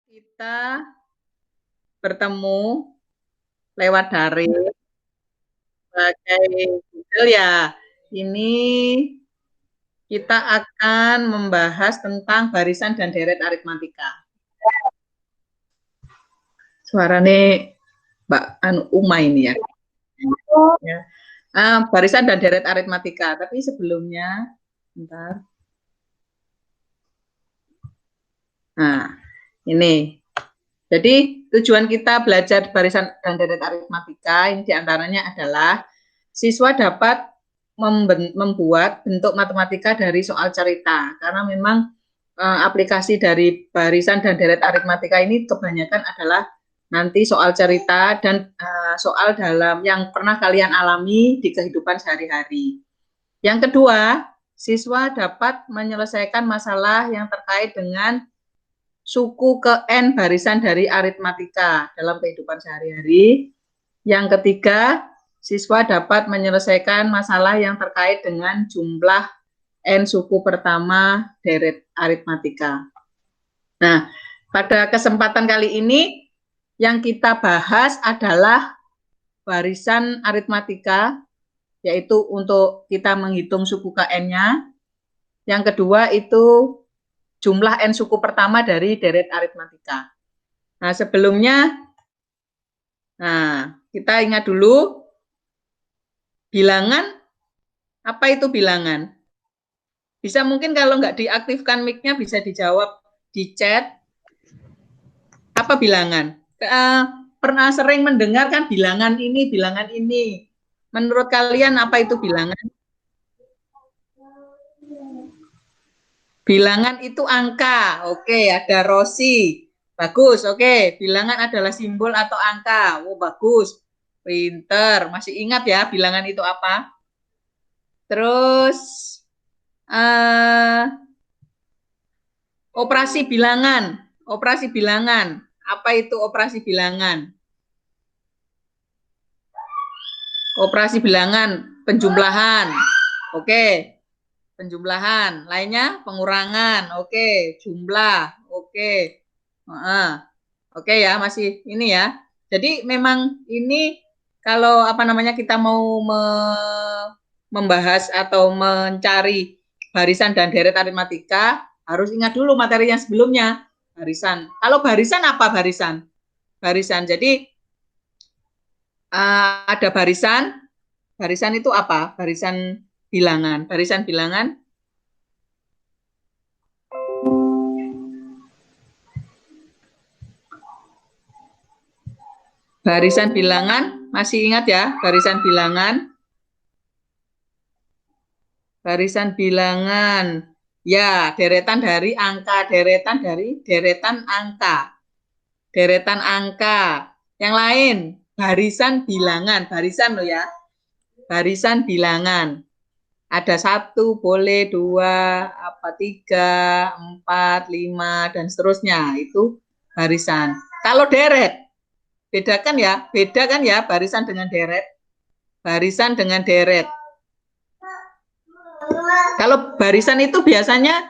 Kita bertemu lewat daring sebagai Google ya. Ini kita akan membahas tentang barisan dan deret aritmatika. Suaranya Mbak Uma ini ya. Ya. Barisan dan deret aritmatika. Tapi sebelumnya, bentar. Nah, ini. Jadi tujuan kita belajar barisan dan deret aritmatika ini diantaranya adalah siswa dapat membuat bentuk matematika dari soal cerita, karena memang aplikasi dari barisan dan deret aritmatika ini kebanyakan adalah nanti soal cerita dan soal dalam yang pernah kalian alami di kehidupan sehari-hari. Yang kedua, siswa dapat menyelesaikan masalah yang terkait dengan suku ke N barisan dari aritmatika dalam kehidupan sehari-hari. Yang ketiga, siswa dapat menyelesaikan masalah yang terkait dengan jumlah N suku pertama deret aritmatika. Nah, pada kesempatan kali ini yang kita bahas adalah barisan aritmatika, yaitu untuk kita menghitung suku ke N-nya. Yang kedua itu jumlah N suku pertama dari deret aritmatika. Nah, sebelumnya, kita ingat dulu bilangan. Apa itu bilangan? Bisa mungkin kalau nggak diaktifkan mic-nya bisa dijawab di chat. Apa bilangan? Pernah sering mendengar kan bilangan ini, bilangan ini. Menurut kalian apa itu bilangan? Bilangan itu angka. Oke, ada Rosi. Bagus, oke. Bilangan adalah simbol atau angka. Oh, bagus. Pinter. Masih ingat ya bilangan itu apa? Terus, operasi bilangan. Operasi bilangan. Apa itu operasi bilangan? Operasi bilangan, penjumlahan. Oke. Penjumlahan, lainnya pengurangan, oke, jumlah, oke, oke ya, masih ini ya. Jadi memang ini kalau apa namanya kita mau membahas atau mencari barisan dan deret aritmatika, harus ingat dulu materi yang sebelumnya, barisan. Kalau barisan apa barisan? Barisan, jadi ada barisan, barisan itu apa? Barisan bilangan. Barisan bilangan barisan bilangan, masih ingat ya? Barisan bilangan. Barisan bilangan. Ya, deretan dari angka, deretan dari deretan angka. Deretan angka. Yang lain, barisan bilangan, barisan loh ya. Barisan bilangan. Ada 1, boleh 2, 3, 4, 5, dan seterusnya. Itu barisan. Kalau deret, bedakan ya, beda kan ya barisan dengan deret. Barisan dengan deret. Kalau barisan itu biasanya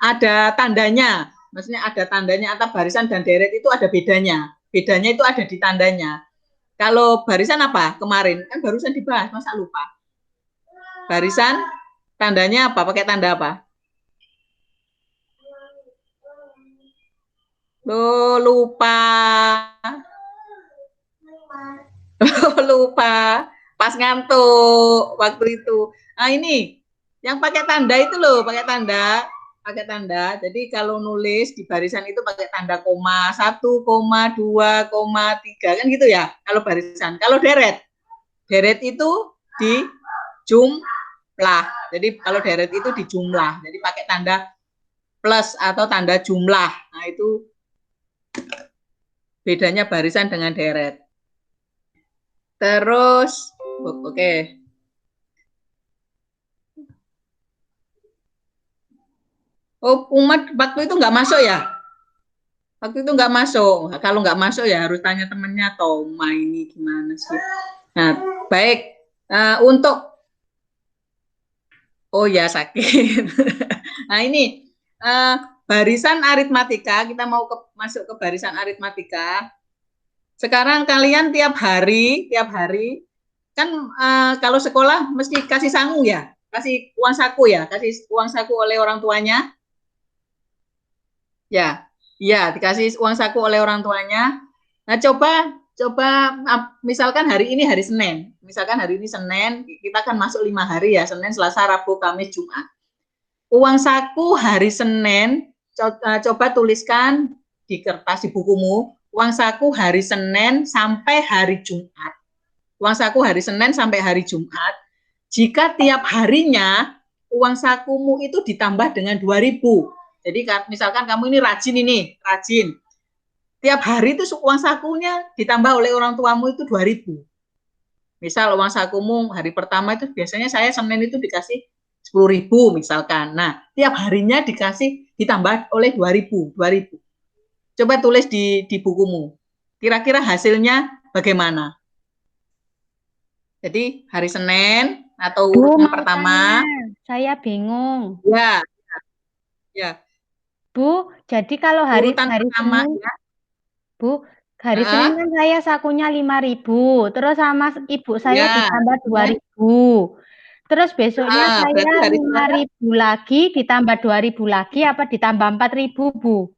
ada tandanya. Maksudnya ada tandanya atau barisan dan deret itu ada bedanya. Bedanya itu ada di tandanya. Kalau barisan apa? Kemarin kan barusan dibahas, masa lupa? Barisan tandanya apa? Pakai tanda apa? Loh, lupa. Lupa. Pas ngantuk waktu itu. Nah, ini yang pakai tanda itu loh, pakai tanda. Pakai tanda. Jadi kalau nulis di barisan itu pakai tanda koma, 1, 2, 3 kan gitu ya. Kalau barisan. Kalau deret. Deret itu di jumlah. Jadi kalau deret itu di jumlah. Jadi pakai tanda plus atau tanda jumlah. Nah, itu bedanya barisan dengan deret. Terus, oke. Oh, Umat waktu itu nggak masuk ya? Waktu itu nggak masuk. Kalau nggak masuk ya harus tanya temennya, Toma ini gimana sih? Nah, baik. Untuk, oh ya sakit. Nah ini, barisan aritmatika, kita mau ke masuk ke barisan aritmatika. Sekarang kalian tiap hari kan kalau sekolah mesti kasih sangu ya, kasih uang saku ya, kasih uang saku oleh orang tuanya. Ya, ya dikasih uang saku oleh orang tuanya. Nah, coba misalkan hari ini hari Senin. Misalkan hari ini Senin, kita kan masuk 5 hari ya, Senin, Selasa, Rabu, Kamis, Jumat. Uang saku hari Senin, coba tuliskan di kertas di bukumu, uang saku hari Senin sampai hari Jumat. Uang saku hari Senin sampai hari Jumat. Jika tiap harinya uang sakumu itu ditambah dengan 2.000. Jadi misalkan kamu ini rajin. Tiap hari itu uang sakunya ditambah oleh orang tuamu itu 2.000. Misal uang sakumu hari pertama itu biasanya saya Senin itu dikasih 10.000 misalkan. Nah, tiap harinya ditambah oleh 2.000. Coba tulis di bukumu. Kira-kira hasilnya bagaimana? Jadi hari Senin atau urutan pertama. Saya bingung. Ya. Bu, jadi kalau hari pertama, Senin, ya. Bu, hari Senin kan saya sakunya 5.000, terus sama ibu saya ditambah 2.000. Terus besoknya saya 5.000 lagi, ditambah 2.000 lagi, apa ditambah 4.000, Bu?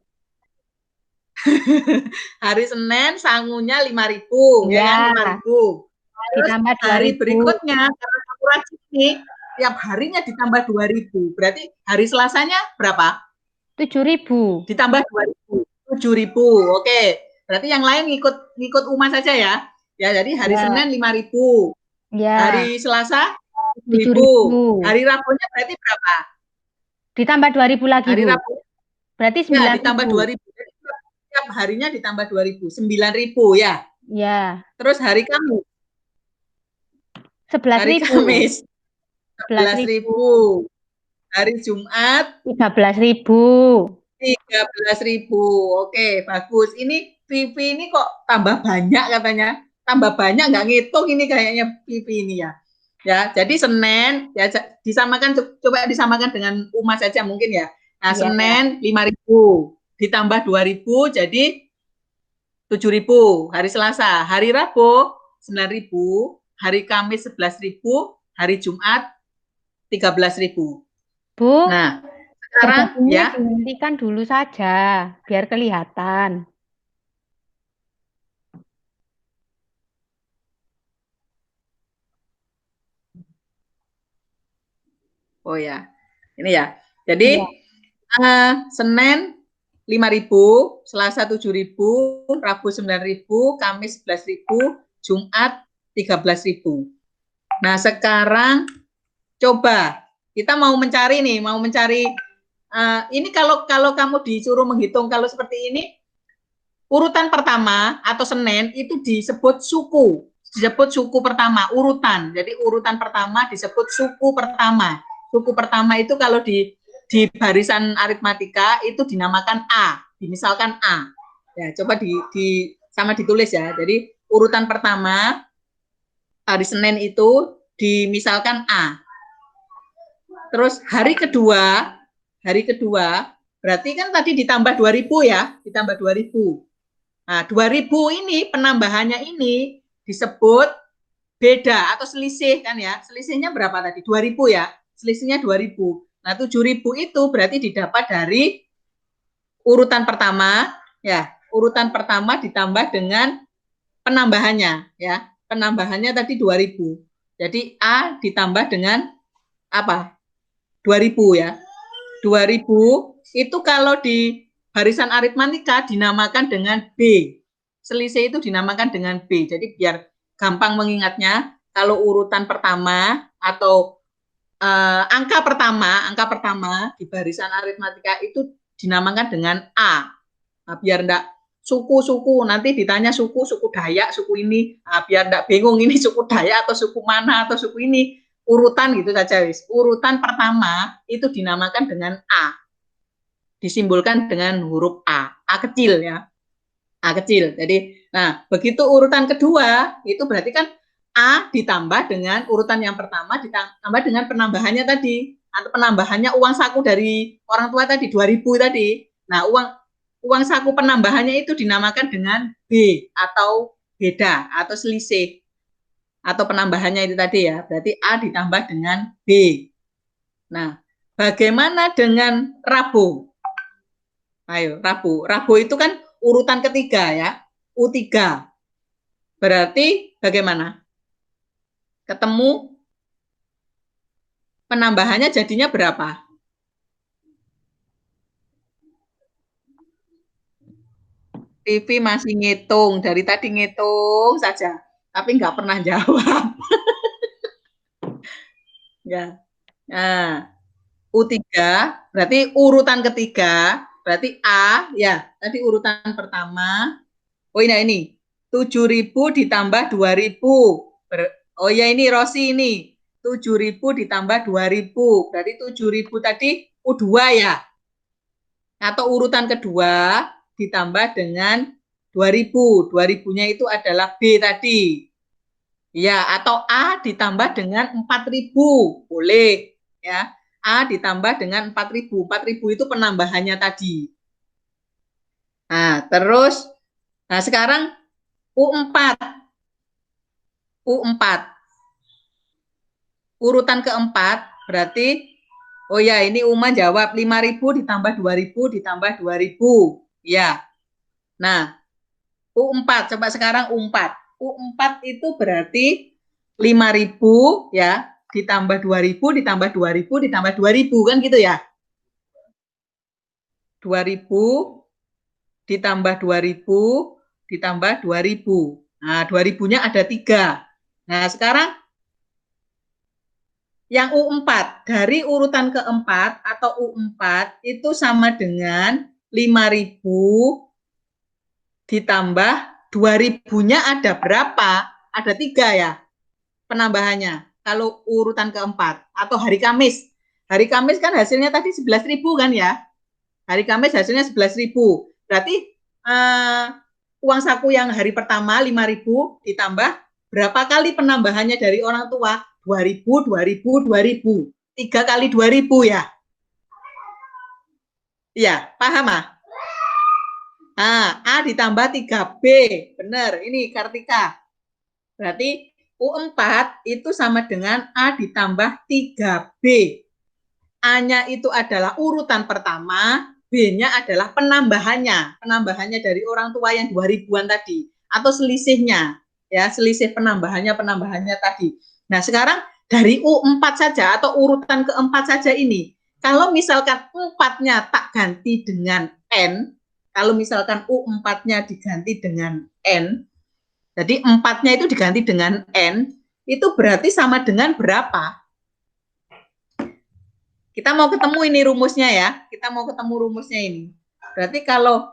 Hari Senin sangunya 5.000, ya kan, 5.000. Terus ditambah 2.000. hari berikutnya, karena kamu rajin nih, tiap harinya ditambah 2.000. Berarti hari Selasanya berapa? 7.000. Ditambah 2.000. 7.000. Oke. Berarti yang lain ngikut Uma saja ya. Ya, jadi hari Senin 5.000. Ya. Hari Selasa 7.000. Hari Rabunya berarti berapa? Ditambah 2.000 lagi, hari Bu. Rabu. Berarti 9.000. Ya, ditambah 2.000. Jadi tiap harinya ditambah 2.000. 9.000 ya. Ya. Terus hari Kamis. 11.000. Hari Kamis 11.000. Hari Jumat 13.000. 13.000. Oke, bagus. Ini Vivi ini kok tambah banyak katanya. Tambah banyak nggak ngitung ini kayaknya Vivi ini ya. Ya, jadi Senin ya coba disamakan dengan Uma saja mungkin ya. Nah, Senin 5.000 ditambah 2.000 jadi 7.000. Hari Selasa, hari Rabu 9.000, hari Kamis 11.000, hari Jumat 13.000. Bu, nah, sekarang ya dihentikan dulu saja biar kelihatan. Oh ya, ini ya. Jadi Senin 5.000, Selasa 7.000, Rabu 9.000, Kamis 11.000, Jumat 13.000. Nah, sekarang coba kita mau mencari ini kalau kamu disuruh menghitung kalau seperti ini, urutan pertama atau Senin itu disebut suku pertama, urutan. Jadi urutan pertama disebut suku pertama. Suku pertama itu kalau di barisan aritmatika itu dinamakan A, misalkan A. Ya, coba sama ditulis ya. Jadi urutan pertama hari Senin itu dimisalkan A. Terus hari kedua berarti kan tadi ditambah 2.000 ya, ditambah 2.000. Nah, 2.000 ini penambahannya ini disebut beda atau selisih kan ya. Selisihnya berapa tadi? 2.000 ya. Selisihnya 2.000. Nah, 7.000 itu berarti didapat dari urutan pertama ya. Urutan pertama ditambah dengan penambahannya ya. Penambahannya tadi 2.000. Jadi A ditambah dengan apa? 2.000 ya. 2.000 itu kalau di barisan aritmatika dinamakan dengan B. Selisih itu dinamakan dengan B. Jadi biar gampang mengingatnya, kalau urutan pertama atau angka pertama di barisan aritmatika itu dinamakan dengan A. Nah, biar enggak suku-suku, nanti ditanya suku Dayak, suku ini, nah, biar enggak bingung ini suku Dayak atau suku mana atau suku ini, urutan gitu saja wis. Urutan pertama itu dinamakan dengan A. Disimbolkan dengan huruf A kecil ya. A kecil. Jadi, nah, begitu urutan kedua, itu berarti kan A ditambah dengan urutan yang pertama ditambah dengan penambahannya tadi. Atau penambahannya uang saku dari orang tua tadi 2.000 tadi. Nah, uang saku penambahannya itu dinamakan dengan B atau beda atau selisih atau penambahannya itu tadi ya. Berarti A ditambah dengan B. Nah, bagaimana dengan Rabu? Ayo, Rabu. Rabu itu kan urutan ketiga ya, U3. Berarti bagaimana? Ketemu penambahannya jadinya berapa? TV masih ngitung, dari tadi ngitung saja, tapi nggak pernah jawab. Ya. Nah, U3 berarti urutan ketiga, berarti A ya, tadi urutan pertama. Oh ini 7.000 ditambah 2.000. Oh ya ini Rosi ini. 7.000 ditambah 2.000. Berarti 7.000 tadi U2 ya. Atau urutan kedua ditambah dengan 2.000. 2.000-nya itu adalah B tadi. Ya, atau A ditambah dengan 4.000. Boleh ya. A ditambah dengan 4.000. 4.000 itu penambahannya tadi. Nah, terus sekarang U4. U4. Urutan keempat berarti oh ya ini Uma jawab 5.000 ditambah 2.000 ditambah 2.000. Ya. Nah, U4 coba sekarang U4. U4 itu berarti 5.000 ya ditambah 2.000 ditambah 2.000 ditambah 2.000 kan gitu ya. 2.000 ditambah 2.000 ditambah 2.000. Nah, 2.000-nya ada 3. Nah, sekarang yang U4 dari urutan keempat atau U4 itu sama dengan 5.000 ditambah 2.000-nya ada berapa? Ada 3 ya penambahannya. Kalau urutan keempat atau hari Kamis. Hari Kamis kan hasilnya tadi 11.000 kan ya. Hari Kamis hasilnya 11.000. Berarti uang saku yang hari pertama 5.000 ditambah berapa kali penambahannya dari orang tua? 2.000, 2.000, 2.000. 3 kali 2.000 ya. Iya, paham ah? Nah, A ditambah 3B. Benar, ini Kartika. Berarti U4 itu sama dengan A ditambah 3B. A-nya itu adalah urutan pertama, B-nya adalah penambahannya. Penambahannya dari orang tua yang 2.000-an tadi. Atau selisihnya. Ya, selisih penambahannya tadi. Nah, sekarang dari U4 saja atau urutan keempat saja ini. Kalau misalkan 4-nya tak ganti dengan N, kalau misalkan U4-nya diganti dengan N, jadi 4-nya itu diganti dengan N, itu berarti sama dengan berapa? Kita mau ketemu ini rumusnya ya. Kita mau ketemu rumusnya ini. Berarti kalau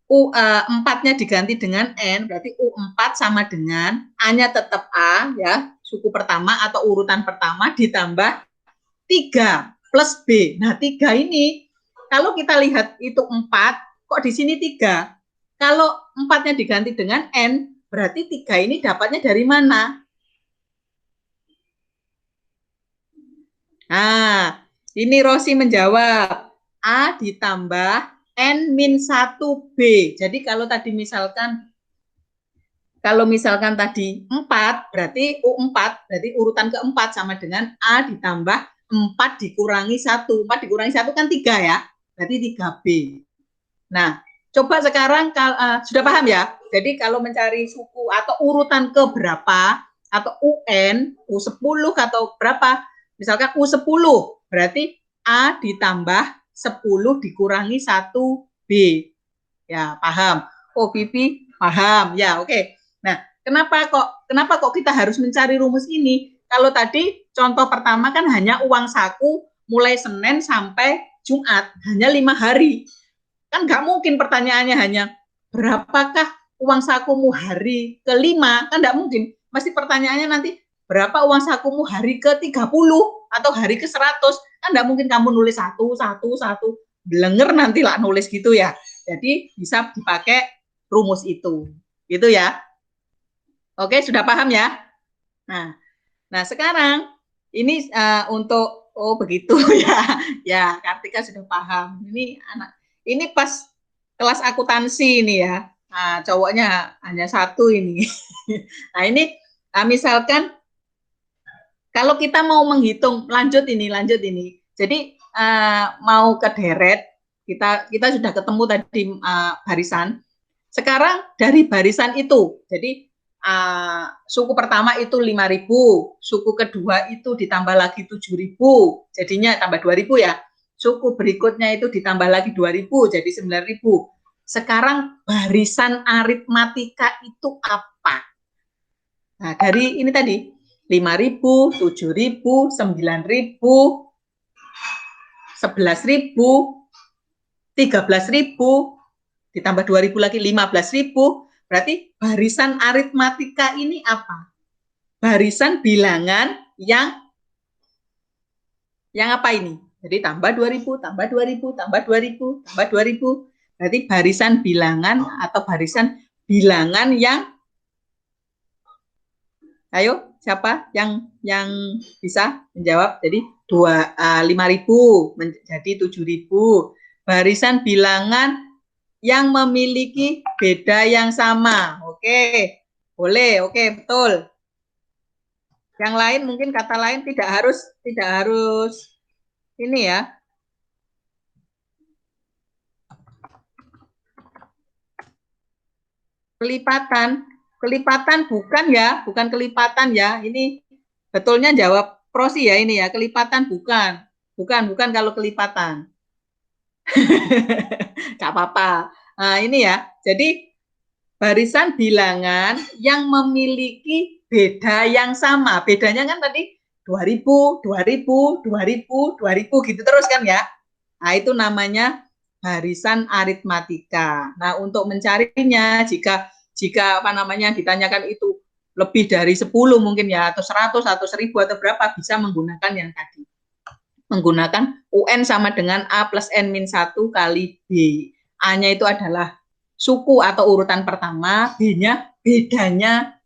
U4-nya diganti dengan N, berarti U4 sama dengan A-nya tetap A ya, suku pertama atau urutan pertama ditambah 3 plus B. Nah, 3 ini kalau kita lihat itu 4, kok di sini 3? Kalau 4-nya diganti dengan N, berarti 3 ini dapatnya dari mana? Nah, ini Rosi menjawab A ditambah N-1B. Jadi kalau tadi misalkan tadi 4, berarti U4, berarti urutan keempat sama dengan A ditambah 4 dikurangi 1. 4 dikurangi 1 kan 3 ya, berarti 3B. Nah, coba sekarang sudah paham ya? Jadi kalau mencari suku atau urutan ke berapa, atau UN, U10 atau berapa, misalkan U10, berarti A ditambah 10 dikurangi 1B. Ya, paham. Oh, Pipi paham. Ya, oke. Nah, kenapa kok kita harus mencari rumus ini? Kalau tadi contoh pertama kan hanya uang saku mulai Senin sampai Jumat, hanya 5 hari. Kan nggak mungkin pertanyaannya hanya berapakah uang sakumu hari ke-5, kan nggak mungkin. Pasti pertanyaannya nanti berapa uang sakumu hari ke-30 atau hari ke-100, kan nggak mungkin kamu nulis satu, belenger nanti lah nulis gitu ya. Jadi bisa dipakai rumus itu. Gitu ya. Oke, sudah paham ya? Nah sekarang ini untuk begitu ya. Ya, Kartika sudah paham. Ini pas kelas akuntansi ini ya. Nah, cowoknya hanya satu ini. Nah, ini misalkan kalau kita mau menghitung lanjut ini. Jadi mau ke deret, kita sudah ketemu tadi barisan. Sekarang dari barisan itu, jadi suku pertama itu 5.000, suku kedua itu ditambah lagi 7.000, jadinya tambah 2.000 ya. Suku berikutnya itu ditambah lagi 2.000, jadi 9.000. Sekarang barisan aritmatika itu apa? Nah, dari ini tadi 5.000, 7.000, 9.000, 11.000, 13.000, ditambah 2.000 lagi 15.000, berarti barisan aritmatika ini apa? Barisan bilangan yang apa ini? Jadi tambah 2.000, tambah 2.000, tambah 2.000, tambah 2.000. Berarti barisan bilangan atau barisan bilangan yang, ayo siapa yang bisa menjawab? Jadi 5.000 menjadi 7.000. Barisan bilangan yang memiliki beda yang sama. Oke, boleh. Oke, betul. Yang lain mungkin kata lain tidak harus ini ya. Kelipatan bukan ya, bukan kelipatan ya. Ini betulnya jawab prosi ya ini ya. Kelipatan bukan kalau kelipatan. Gak apa-apa. Nah, ini ya. Jadi barisan bilangan yang memiliki beda yang sama. Bedanya kan tadi 2.000, 2.000, 2.000, 2.000 gitu terus kan ya. Nah, itu namanya barisan aritmatika. Nah, untuk mencarinya jika apa namanya ditanyakan itu lebih dari 10 mungkin ya, atau 100 atau 1.000 atau berapa, bisa menggunakan yang tadi. Menggunakan UN sama dengan A plus N min 1 kali B. A-nya itu adalah suku atau urutan pertama, B-nya bedanya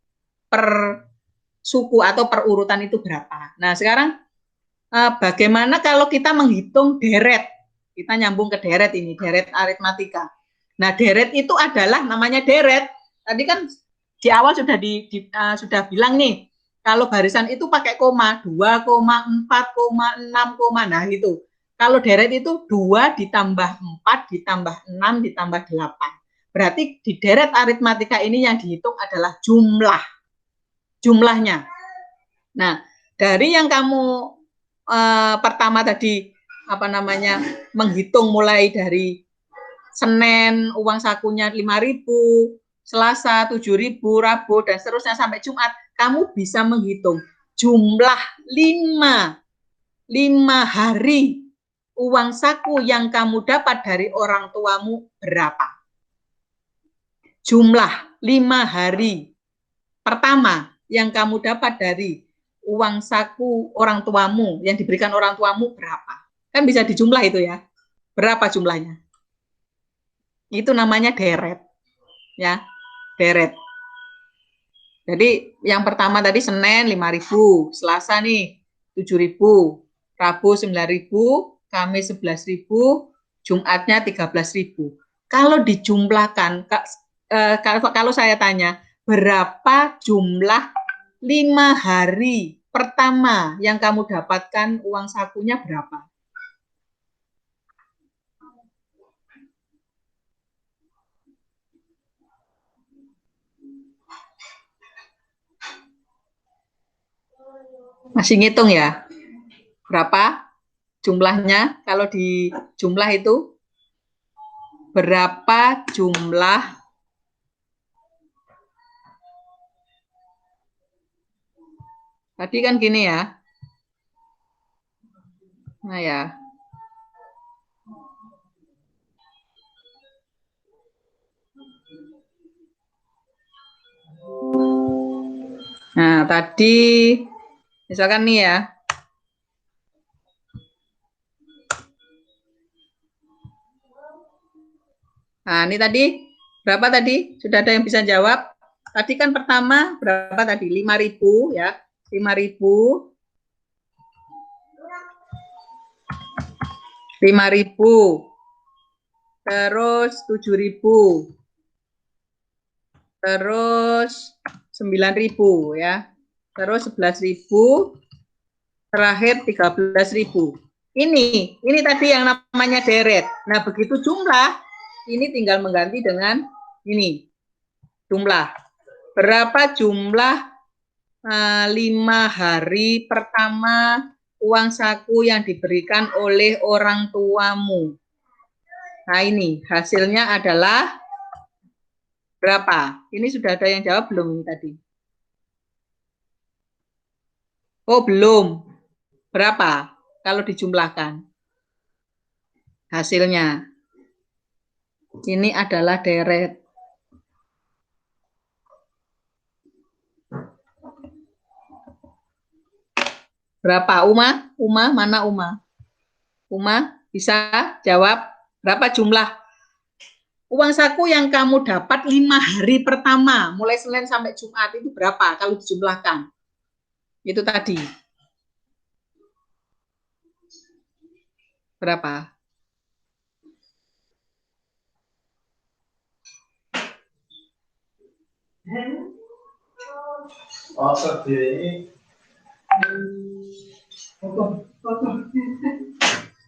per suku atau per urutan itu berapa. Nah, sekarang bagaimana kalau kita menghitung deret? Kita nyambung ke deret ini, deret aritmatika. Nah, deret itu adalah namanya deret. Tadi kan di awal sudah sudah bilang nih, kalau barisan itu pakai koma, 2, 4, 6, nah gitu. Kalau deret itu 2 ditambah 4 ditambah 6 ditambah 8. Berarti di deret aritmatika ini yang dihitung adalah jumlahnya. Nah, dari yang kamu pertama tadi apa namanya menghitung mulai dari Senin uang sakunya 5.000, Selasa 7.000, Rabu dan seterusnya sampai Jumat, kamu bisa menghitung jumlah 5 hari uang saku yang kamu dapat dari orang tuamu berapa? Jumlah 5 hari pertama yang kamu dapat dari uang saku orang tuamu yang diberikan orang tuamu berapa? Kan bisa dijumlah itu ya. Berapa jumlahnya? Itu namanya deret. Ya, deret. Jadi yang pertama tadi Senin 5.000, Selasa nih 7.000, Rabu 9.000, Kamis 11.000, Jumatnya 13.000. Kalau dijumlahkan, kalau saya tanya, berapa jumlah 5 hari pertama yang kamu dapatkan uang sakunya berapa? Masih ngitung ya? Berapa jumlahnya? Kalau di jumlah itu berapa jumlah tadi kan gini ya. Nah ya. Nah, tadi misalkan nih ya. Nah, ini tadi berapa tadi? Sudah ada yang bisa jawab? Tadi kan pertama berapa tadi? 5.000 ya. 5.000. 5.000. terus 7.000, terus 9.000 ya, terus 11.000, terakhir 13.000. Ini tadi yang namanya deret. Nah, begitu jumlah, ini tinggal mengganti dengan ini jumlah. Berapa jumlah 5 hari pertama uang saku yang diberikan oleh orang tuamu? Nah, ini hasilnya adalah berapa? Ini sudah ada yang jawab belum tadi? Oh, belum. Berapa kalau dijumlahkan? Hasilnya. Ini adalah deret. Berapa? Uma? Mana Uma? Uma, bisa jawab berapa jumlah uang saku yang kamu dapat 5 hari pertama, mulai Senin sampai Jumat, itu berapa kalau dijumlahkan? Itu tadi. Berapa?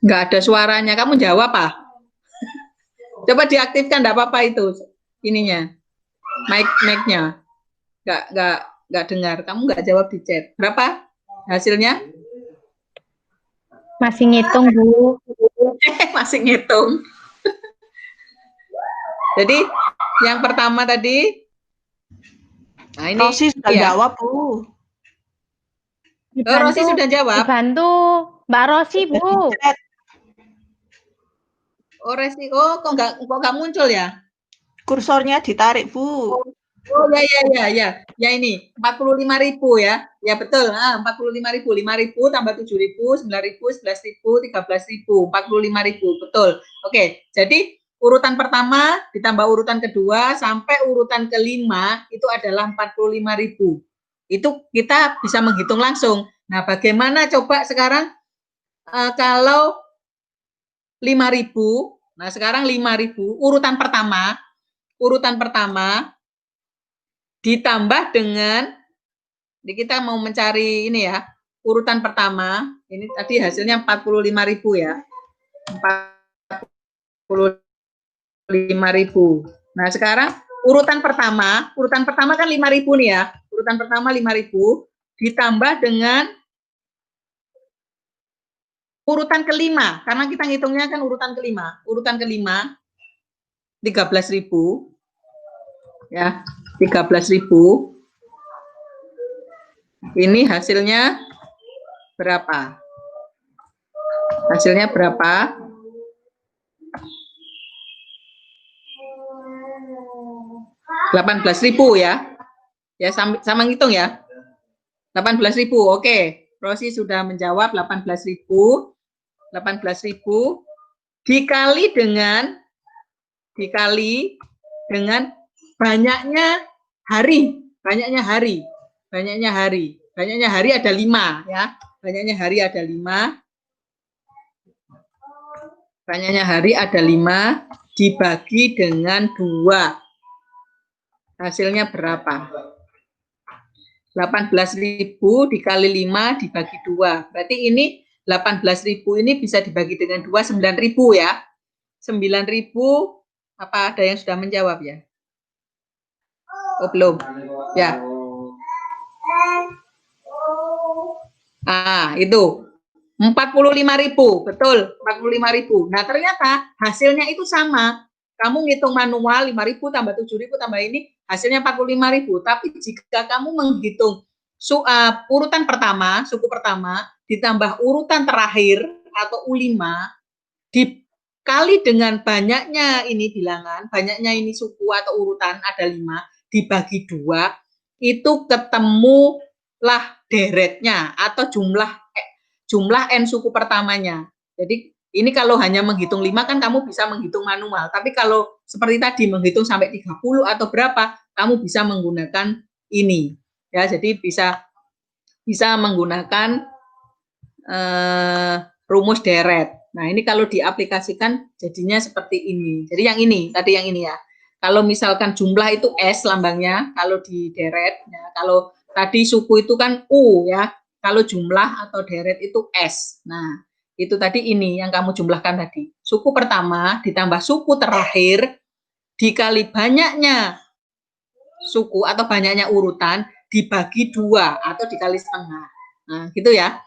Nggak ada suaranya. Kamu jawab apa? Coba diaktifkan, nggak apa-apa itu ininya, mic-nya. Nggak dengar. Kamu nggak jawab di chat. Berapa hasilnya? Masih ngitung, Bu. Masih ngitung. Jadi yang pertama tadi, nah ini Rosi sudah jawab, Bu. Oh, Rosi sudah jawab. Dibantu Mbak Rosi, Bu. Oh, Rosi, kok nggak muncul ya? Kursornya ditarik, Bu. Oh ya ini 45.000 ya. Ya betul. 45.000, 5.000 tambah 7.000, 9.000, 11.000, 13.000, 45.000. Betul. Oke, jadi urutan pertama ditambah urutan kedua sampai urutan kelima itu adalah 45.000. Itu kita bisa menghitung langsung. Nah, bagaimana coba sekarang kalau 5.000, nah sekarang 5.000 urutan pertama ditambah dengan, jadi kita mau mencari ini ya, urutan pertama, ini tadi hasilnya 45.000 ya, 45.000. Nah sekarang urutan pertama kan 5.000 nih ya, urutan pertama 5.000 ditambah dengan urutan kelima, karena kita ngitungnya kan urutan kelima 13.000 ya, 13.000. Ini hasilnya berapa? Hasilnya berapa? 18.000 ya. Ya sama ngitung ya. 18.000. Oke. Rosi sudah menjawab 18.000. 18.000 dikali dengan banyaknya hari. Banyaknya hari ada 5 ya. Banyaknya hari ada 5. Banyaknya hari ada 5 dibagi dengan 2. Hasilnya berapa? 18.000 dikali 5 dibagi 2. Berarti ini 18.000 ini bisa dibagi dengan 2, 9.000 ya. 9.000, apa ada yang sudah menjawab ya? Oh, belum. Ya. Itu 45.000, betul, 45.000. Nah, ternyata hasilnya itu sama. Kamu ngitung manual 5.000 tambah 7.000 tambah ini hasilnya 45.000. Tapi jika kamu menghitung urutan pertama, suku pertama ditambah urutan terakhir atau U5 dikali dengan banyaknya ini bilangan, banyaknya ini suku atau urutan ada 5 dibagi 2, itu ketemulah deretnya atau jumlah N suku pertamanya. Jadi ini kalau hanya menghitung 5 kan kamu bisa menghitung manual. Tapi kalau seperti tadi menghitung sampai 30 atau berapa, kamu bisa menggunakan ini. Ya, jadi bisa menggunakan rumus deret. Nah, ini kalau diaplikasikan jadinya seperti ini. Jadi yang ini, tadi yang ini ya. Kalau misalkan jumlah itu S lambangnya, kalau di deret, ya, kalau tadi suku itu kan U ya, kalau jumlah atau deret itu S. Nah, itu tadi ini yang kamu jumlahkan tadi. Suku pertama ditambah suku terakhir dikali banyaknya suku atau banyaknya urutan dibagi 2 atau dikali setengah. Nah, gitu ya.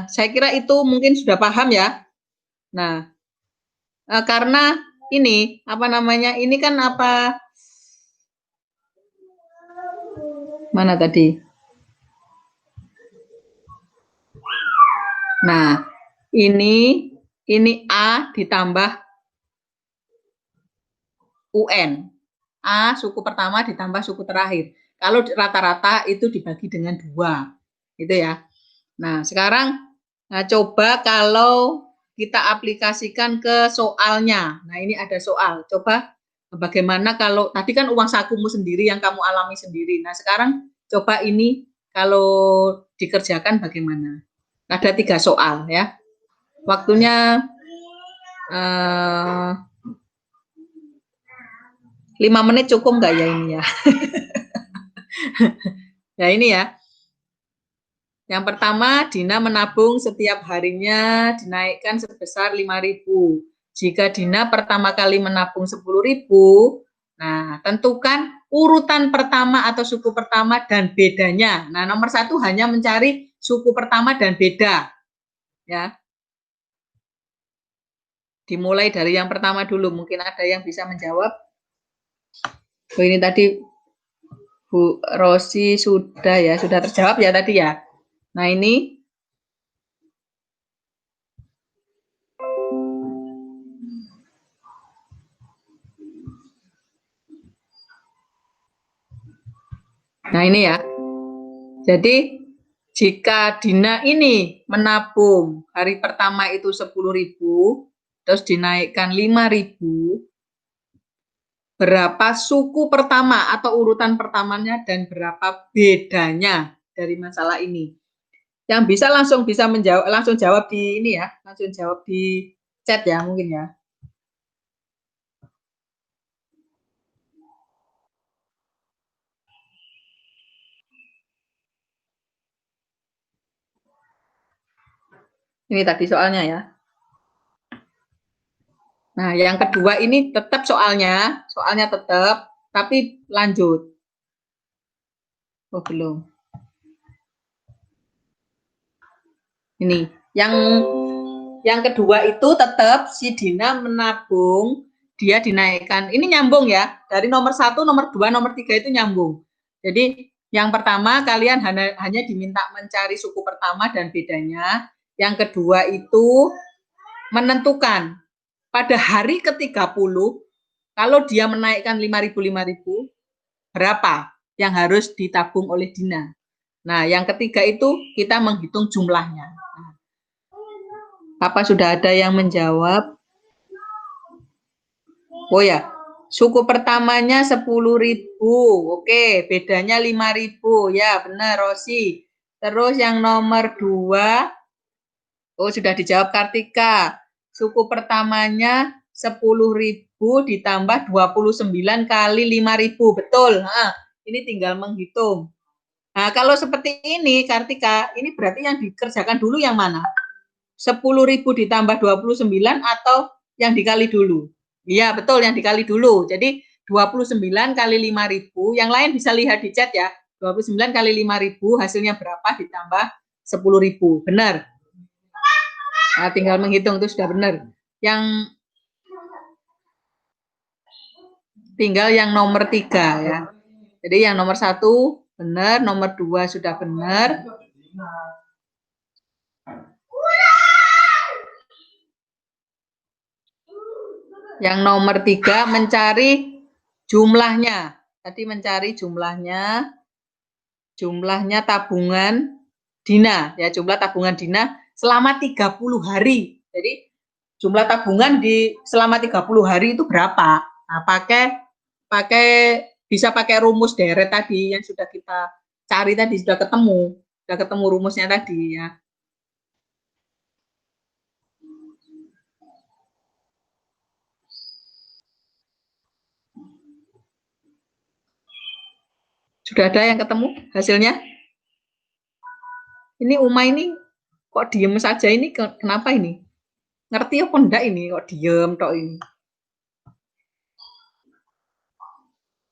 Saya kira itu mungkin sudah paham ya. Nah, karena ini apa namanya? Ini kan apa? Mana tadi? Nah, ini A ditambah UN. A suku pertama ditambah suku terakhir. Kalau rata-rata itu dibagi dengan 2. Gitu ya. Nah, sekarang coba kalau kita aplikasikan ke soalnya. Nah, ini ada soal. Coba bagaimana kalau tadi kan uang sakumu sendiri yang kamu alami sendiri. Nah, sekarang coba ini kalau dikerjakan bagaimana? Ada 3 soal ya. Waktunya 5 menit cukup nggak ya ini ya? Ya ini ya. Yang pertama, Dina menabung setiap harinya dinaikkan sebesar 5.000. Jika Dina pertama kali menabung 10.000, nah tentukan urutan pertama atau suku pertama dan bedanya. Nah, nomor 1 hanya mencari suku pertama dan beda. Ya. Dimulai dari yang pertama dulu. Mungkin ada yang bisa menjawab. Oh, ini tadi Bu Rosi sudah ya, sudah terjawab ya tadi ya. Nah, ini ya. Jadi jika Dina ini menabung hari pertama itu 10.000, terus dinaikkan 5.000, berapa suku pertama atau urutan pertamanya dan berapa bedanya dari masalah ini? Yang bisa menjawab, langsung jawab di ini ya, langsung jawab di chat ya mungkin ya. Ini tadi soalnya ya. Nah, yang kedua ini tetap soalnya tetap, tapi lanjut. Oh, belum. Ini, yang kedua itu tetap si Dina menabung, dia dinaikkan. Ini nyambung ya, dari nomor 1, nomor 2, nomor 3 itu nyambung. Jadi, yang pertama kalian hanya diminta mencari suku pertama dan bedanya. Yang kedua itu menentukan pada hari ke-30, kalau dia menaikkan 5.000, berapa yang harus ditabung oleh Dina. Nah, yang ketiga itu kita menghitung jumlahnya. Apa sudah ada yang menjawab? Oh ya, suku pertamanya 10.000. Oke, bedanya 5.000. Ya, benar Rosi. Terus yang nomor 2, oh sudah dijawab Kartika. Suku pertamanya 10.000 ditambah 29 kali 5.000. Betul. Nah, ini tinggal menghitung. Nah, kalau seperti ini Kartika, ini berarti yang dikerjakan dulu yang mana? 10.000 ditambah 29 atau yang dikali dulu? Iya, betul, yang dikali dulu. Jadi 29 kali 5.000, yang lain bisa lihat di chat ya. 29 kali 5.000 hasilnya berapa ditambah 10.000. Benar. Nah, tinggal menghitung itu sudah benar. Yang tinggal yang nomor 3 ya. Jadi yang nomor 1 benar, nomor 2 sudah benar. Yang nomor 3 mencari jumlahnya. Tadi mencari jumlahnya tabungan Dina. Ya, jumlah tabungan Dina selama 30 hari. Jadi jumlah tabungan selama 30 hari itu berapa? Nah, bisa pakai rumus deret tadi yang sudah kita cari tadi, sudah ketemu rumusnya tadi ya. Sudah ada yang ketemu hasilnya? Ini Uma ini kok diem saja ini, kenapa ini? Ngerti apa enggak ini kok diem tok ini?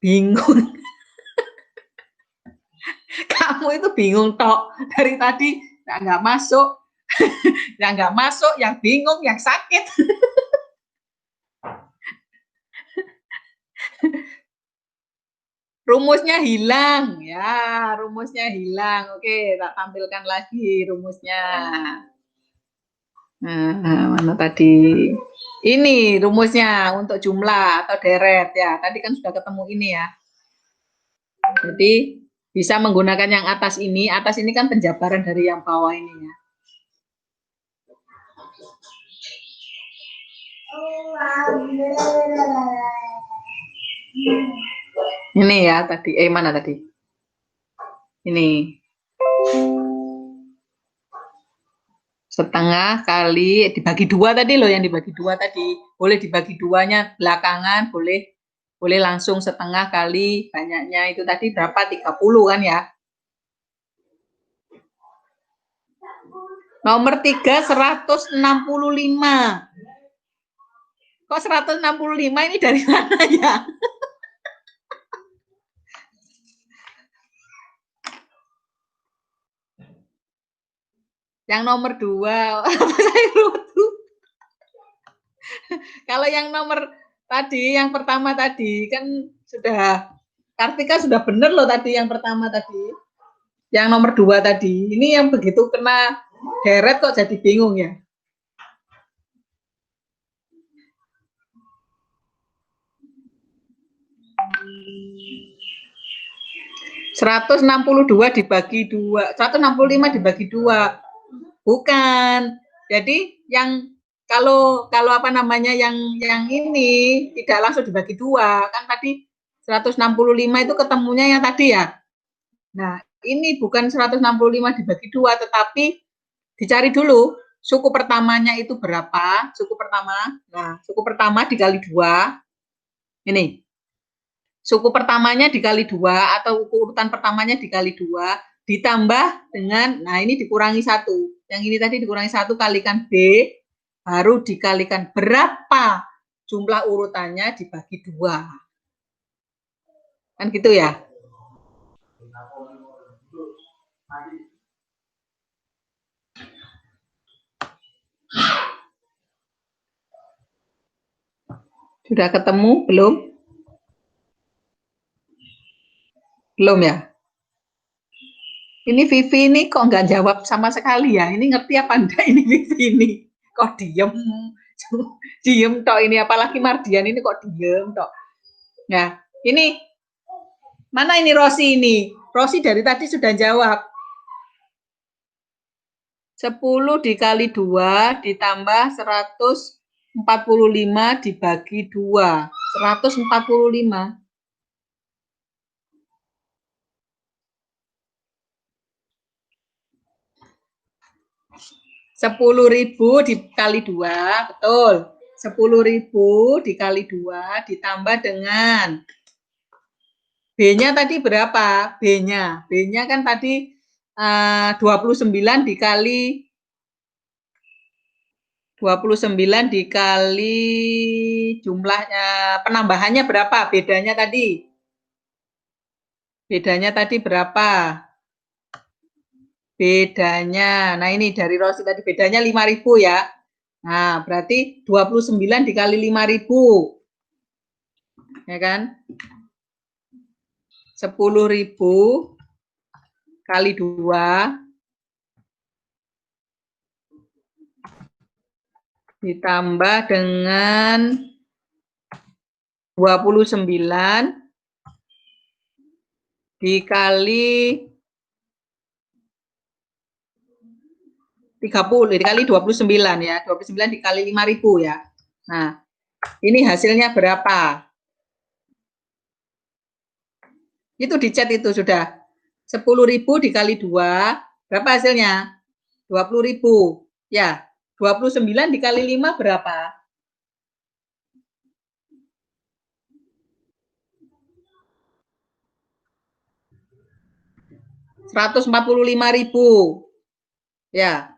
Bingung. Kamu itu bingung tok dari tadi, nggak masuk. Yang nggak masuk, yang bingung, yang sakit. Rumusnya hilang, ya, rumusnya hilang. Oke, tak tampilkan lagi rumusnya. Nah, mana tadi? Ini rumusnya untuk jumlah atau deret ya. Tadi kan sudah ketemu ini ya. Jadi bisa menggunakan yang atas ini. Atas ini kan penjabaran dari yang bawah ini ya. Ini ya tadi. Mana tadi? Ini. Setengah kali dibagi dua tadi loh, yang dibagi dua tadi. Boleh dibagi duanya belakangan, boleh langsung setengah kali banyaknya. Itu tadi berapa? 30 kan ya. Nomor 3, 165. Kok 165 ini dari mana ya? Yang nomor 2, saya lupa. Kalau yang nomor tadi, yang pertama tadi kan sudah, Kartika sudah benar loh tadi yang pertama tadi. Yang nomor 2 tadi, ini yang begitu kena deret kok jadi bingung ya. ...162 dibagi 2, 165 dibagi 2. Bukan. Jadi yang kalau apa namanya yang ini tidak langsung dibagi 2, kan tadi 165 itu ketemunya yang tadi ya. Nah, ini bukan 165 dibagi 2, tetapi dicari dulu suku pertamanya itu berapa, suku pertama. Nah, suku pertama dikali 2. Ini. Suku pertamanya dikali 2 atau urutan pertamanya dikali 2 ditambah dengan, nah ini dikurangi 1. Yang ini tadi dikurangi 1 kalikan B, baru dikalikan berapa jumlah urutannya dibagi 2. Kan gitu ya. Sudah ketemu belum? Belum ya? Ini Vivi ini kok nggak jawab sama sekali ya? Ini ngerti apa enggak ini Vivi ini? Kok diem? Diem tok ini, apalagi Mardian ini kok diem tok. Nah, ini mana ini Rosi ini? Rosi dari tadi sudah jawab. 10 dikali 2 ditambah 145 dibagi 2. 145. 10.000 dikali 2, betul. 10.000 dikali 2 ditambah dengan B-nya tadi berapa? B-nya kan tadi 29 dikali jumlahnya, penambahannya berapa? Bedanya tadi. Bedanya tadi berapa? Bedanya, nah ini dari Rosi tadi bedanya 5.000 ya. Nah, berarti 29 dikali 5.000. Ya kan? 10.000 kali 2 ditambah dengan 29 dikali 30 dikali 29 ya. 29 dikali 5.000 ya. Nah, ini hasilnya berapa? Itu di chat itu sudah. 10.000 dikali 2, berapa hasilnya? 20.000. Ya, 29 dikali 5 berapa? 145.000. Ya.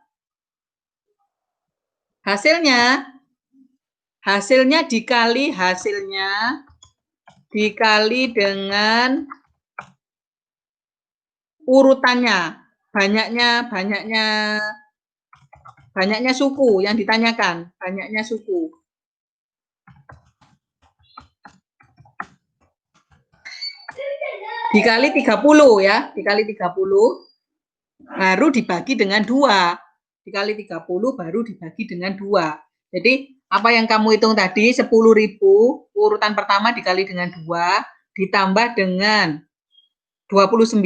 Hasilnya dikali dengan urutannya, banyaknya suku yang ditanyakan, banyaknya suku. Dikali 30 ya, dikali 30 baru dibagi dengan 2. Dikali 30 baru dibagi dengan 2. Jadi apa yang kamu hitung tadi 10.000, urutan pertama dikali dengan 2 ditambah dengan 29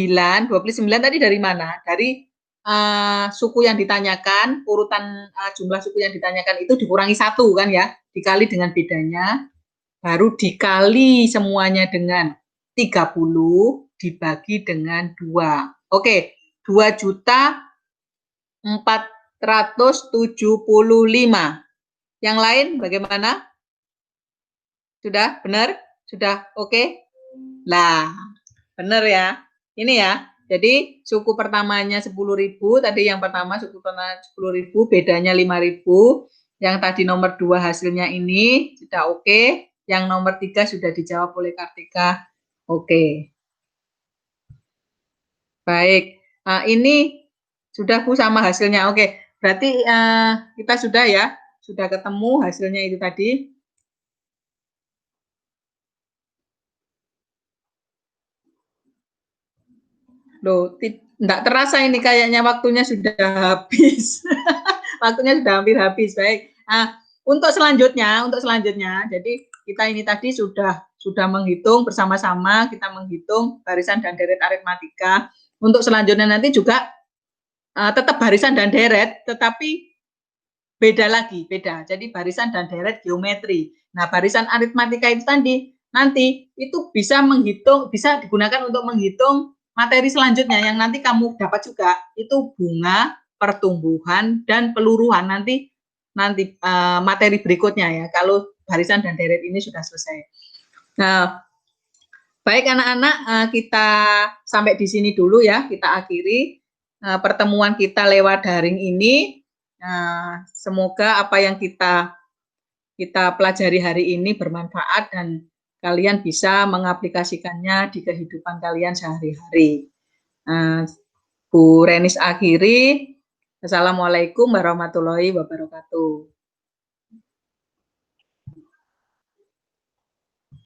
tadi dari mana? Dari suku yang ditanyakan, urutan jumlah suku yang ditanyakan itu dikurangi 1 kan ya, dikali dengan bedanya, baru dikali semuanya dengan 30 dibagi dengan 2. Oke, 2.475.000. Yang lain bagaimana? Sudah benar? Sudah oke? Lah, benar ya. Ini ya. Jadi suku pertamanya 10.000, tadi yang pertama suku pertama 10.000, bedanya 5.000. Yang tadi nomor 2 hasilnya ini sudah oke. Yang nomor 3 sudah dijawab oleh Kartika. Oke. Baik. Ini sudah Bu sama hasilnya. Oke. Berarti kita sudah ya. Sudah ketemu hasilnya itu tadi. Loh, tidak terasa ini kayaknya waktunya sudah habis. Waktunya sudah hampir habis. Baik. Untuk selanjutnya, jadi kita ini tadi sudah menghitung bersama-sama, kita menghitung barisan dan deret aritmatika. Untuk selanjutnya nanti juga tetap barisan dan deret, tetapi beda. Jadi barisan dan deret geometri. Nah, barisan aritmatika itu tadi nanti itu bisa digunakan untuk menghitung materi selanjutnya yang nanti kamu dapat juga, itu bunga, pertumbuhan, dan peluruhan nanti materi berikutnya ya, kalau barisan dan deret ini sudah selesai. Nah, baik anak-anak, kita sampai di sini dulu ya, kita akhiri pertemuan kita lewat daring ini. Semoga apa yang kita pelajari hari ini bermanfaat dan kalian bisa mengaplikasikannya di kehidupan kalian sehari-hari. Bu Renis akhiri. Assalamualaikum warahmatullahi wabarakatuh.